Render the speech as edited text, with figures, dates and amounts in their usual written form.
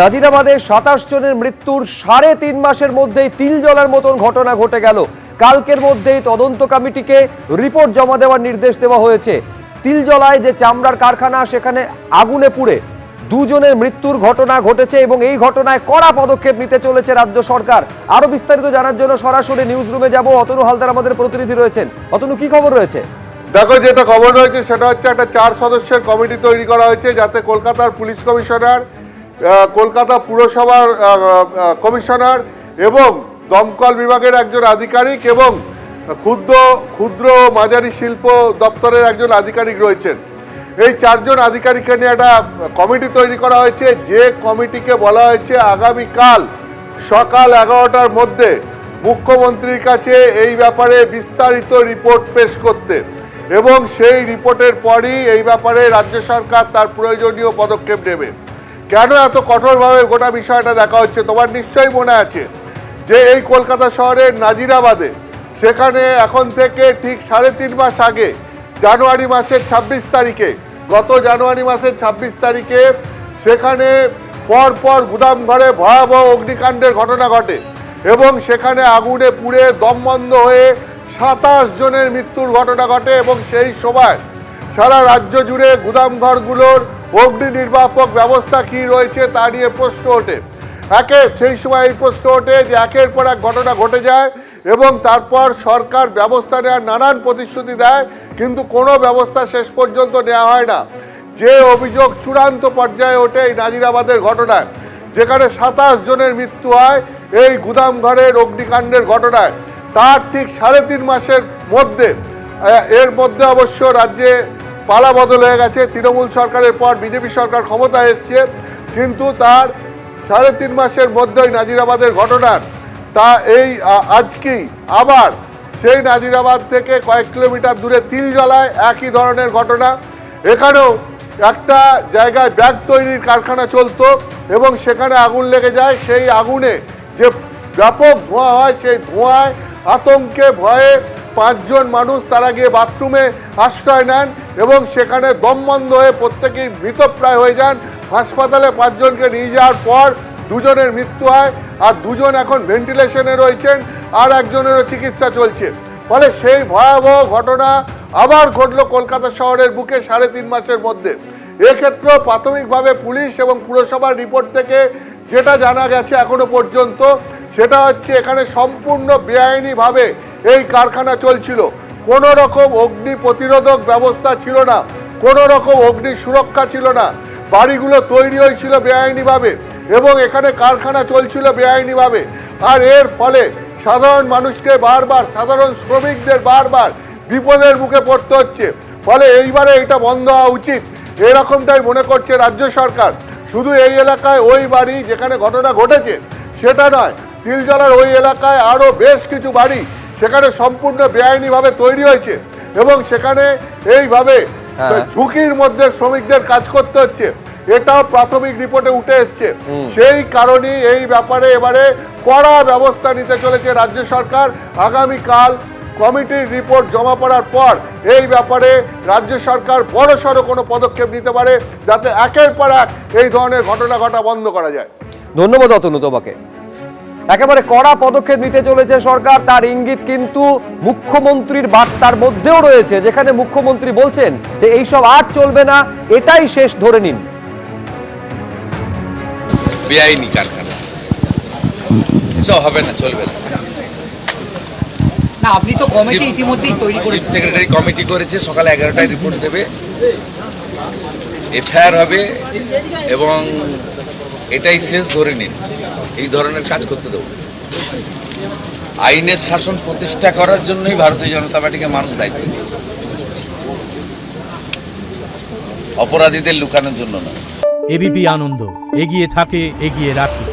নাজিরাবাদে ২৭ জনের মৃত্যুর ৩.৫ মাসের মধ্যেই তিল জ্বলার মতন ঘটনা ঘটে গেল। কালকের মধ্যেই তদন্ত কমিটিকে রিপোর্ট জমা দেওয়ার নির্দেশ দেওয়া হয়েছে। তিলজলায় যে চামড়ার কারখানা, সেখানে আগুনে পুড়ে ২ জনের মৃত্যুর ঘটনা ঘটেছে এবং এই ঘটনায় কড়া পদক্ষেপ নিতে চলেছে রাজ্য সরকার। আরো বিস্তারিত জানার জন্য সরাসরি নিউজ রুমে যাব। অতনু হালদার আমাদের প্রতিনিধি রয়েছেন। অতনু, কি খবর রয়েছে? দেখো, যেটা খবর রয়েছে সেটা হচ্ছে একটা 4 সদস্যের কমিটি তৈরি করা হয়েছে, যাতে কলকাতার পুলিশ কমিশনার, কলকাতা পুরসভার কমিশনার এবং দমকল বিভাগের একজন আধিকারিক এবং ক্ষুদ্র মাঝারি শিল্প দপ্তরের একজন আধিকারিক রয়েছেন। এই 4 জন আধিকারিককে নিয়ে একটা কমিটি তৈরি করা হয়েছে, যে কমিটিকে বলা হয়েছে আগামীকাল সকাল 11টার মধ্যে মুখ্যমন্ত্রীর কাছে এই ব্যাপারে বিস্তারিত রিপোর্ট পেশ করতে, এবং সেই রিপোর্টের পরই এই ব্যাপারে রাজ্য সরকার তার প্রয়োজনীয় পদক্ষেপ নেবে। কেন এত কঠোরভাবে গোটা বিষয়টা দেখা হচ্ছে? তোমার নিশ্চয়ই মনে আছে যে এই কলকাতা শহরের নাজিরাবাদে, সেখানে এখন থেকে ঠিক 3.5 মাস আগে জানুয়ারি মাসের 26 তারিখে, গত জানুয়ারি মাসের 26 তারিখে সেখানে পরপর গুদাম ঘরে ভয়াবহ অগ্নিকাণ্ডের ঘটনা ঘটে এবং সেখানে আগুনে পুড়ে দম বন্ধ হয়ে 27 জনের মৃত্যুর ঘটনা ঘটে। এবং সেই সময় সারা রাজ্য জুড়ে গুদাম ঘরগুলোর অগ্নি নির্বাপক ব্যবস্থা কি রয়েছে তা নিয়ে প্রশ্ন ওঠে। সেই সময় এই প্রশ্ন ওঠে যে একের পর এক ঘটনা ঘটে যায় এবং তারপর সরকার ব্যবস্থা নেওয়ার নানান প্রতিশ্রুতি দেয়, কিন্তু কোনো ব্যবস্থা শেষ পর্যন্ত নেওয়া হয় না। যে অভিযোগ চূড়ান্ত পর্যায়ে ওঠে এই নাজিরাবাদের ঘটনায়, যেখানে 27 জনের মৃত্যু হয় এই গুদাম ঘরের অগ্নিকাণ্ডের ঘটনায়, তার ঠিক 3.5 মাসের মধ্যে, এর মধ্যে অবশ্য রাজ্যে পালা বদল হয়ে গেছে, তৃণমূল সরকারের পর বিজেপি সরকার ক্ষমতায় এসছে, কিন্তু তার 3.5 মাসের মধ্যেই নাজিরাবাদের ঘটনার এই আজকেই আবার সেই নাজিরাবাদ থেকে কয়েক কিলোমিটার দূরে তিলজলায় একই ধরনের ঘটনা। এখানেও একটা জায়গায় ব্যাগ তৈরির কারখানা চলতো এবং সেখানে আগুন লেগে যায়। সেই আগুনে যে ব্যাপক ধোঁয়া হয়, সেই ধোঁয়ায় আতঙ্কে ভয়ে 5 জন মানুষ তারা গিয়ে বাথরুমে আশ্রয় নেন এবং সেখানে দম বন্ধ হয়ে প্রত্যেকেই মৃতপ্রায় হয়ে যান। হাসপাতালে 5 জনকে নিয়ে যাওয়ার পর 2 জনের মৃত্যু হয়, আর 2 জন এখন ভেন্টিলেশনে রয়েছেন, আর একজনেরও চিকিৎসা চলছে। ফলে সেই ভয়াবহ ঘটনা আবার ঘটল কলকাতা শহরের বুকে 3.5 মাসের মধ্যে। এক্ষেত্রে প্রাথমিকভাবে পুলিশ এবং পুরসভার রিপোর্ট থেকে যেটা জানা গেছে এখনো পর্যন্ত, সেটা হচ্ছে এখানে সম্পূর্ণ বেআইনিভাবে এই কারখানা চলছিল। কোনো রকম অগ্নি প্রতিরোধক ব্যবস্থা ছিল না, কোনো রকম অগ্নি সুরক্ষা ছিল না। বাড়িগুলো তৈরি হয়েছিল বেআইনিভাবে এবং এখানে কারখানা চলছিল বেআইনিভাবে। আর এর ফলে সাধারণ মানুষকে বারবার, সাধারণ শ্রমিকদের বারবার বিপদের মুখে পড়তে হচ্ছে। ফলে এইবারে এটা বন্ধ হওয়া উচিত, এরকমটাই মনে করছে রাজ্য সরকার। শুধু এই এলাকায় ওই বাড়ি যেখানে ঘটনা ঘটেছে সেটা নয়, তিলজলার ওই এলাকায় আরও বেশ কিছু বাড়ি সেখানে সম্পূর্ণ বেআইনিভাবে তৈরি হয়েছে এবং সেখানে এইভাবে ঝুঁকির মধ্যে শ্রমিকদের কাজ করতে হচ্ছে। এটাও প্রাথমিক রিপোর্টে উঠে এসছে। সেই কারণেই এই ব্যাপারে এবারে কড়া ব্যবস্থা নিতে চলেছে রাজ্য সরকার। আগামীকাল কমিটির রিপোর্ট জমা পড়ার পর এই ব্যাপারে রাজ্য সরকার বড়সড় কোনো পদক্ষেপ নিতে পারে, যাতে একের পর এক এই ধরনের ঘটনা ঘটা বন্ধ করা যায়। ধন্যবাদ অতনু তোমাকে। একেবারে কড়া পদক্ষেপ নিতে চলেছে সরকার, তার ইঙ্গিত কিন্তু মুখ্যমন্ত্রীর বার্তার মধ্যেও রয়েছে, যেখানে মুখ্যমন্ত্রী বলছেন যে এইসব আর চলবে না, এটাই শেষ ধরে নিন। বেআইনি কারখানা এসব হবে না, চলবে না। না, আপনি তো কমিটি ইতিমধ্যেই তৈরি করেছেন, চিফ সেক্রেটারি কমিটি করেছে, সকাল 11টায় রিপোর্ট দেবে, এফআইআর হবে এবং এটাই শেষ ধরে নিন। এই ধরনের কাজ করতে দেবো। আইনের শাসন প্রতিষ্ঠা করার জন্যই ভারতীয় জনতা পার্টিকে মানুষ দায়িত্ব দিয়েছে, অপরাধীদের লুকানোর জন্য না। এবিপি আনন্দ, এগিয়ে থাকে, এগিয়ে রাখি।